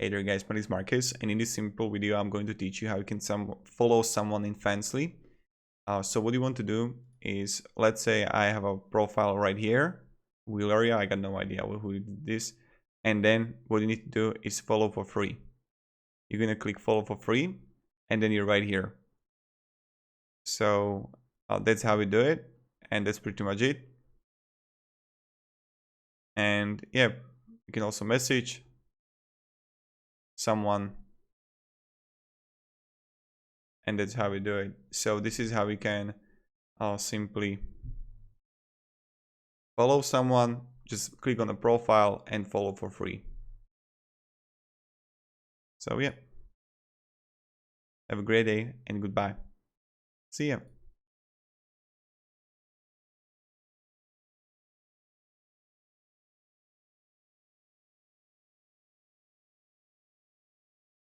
Hey there guys, my name is Marcus, and in this simple video I'm going to teach you how you can follow someone in Fancily. So what you want to do is, let's say I have a profile right here, wheel area, I got no idea who did this, and then what you need to do is follow for free. You're going to click follow for free, and then you're right here. So that's how we do it, and that's pretty much it. And yeah, you can also message someone, and that's how we do it. So this is how we can simply follow someone. Just click on the profile and follow for free. So yeah, have a great day and goodbye. See ya.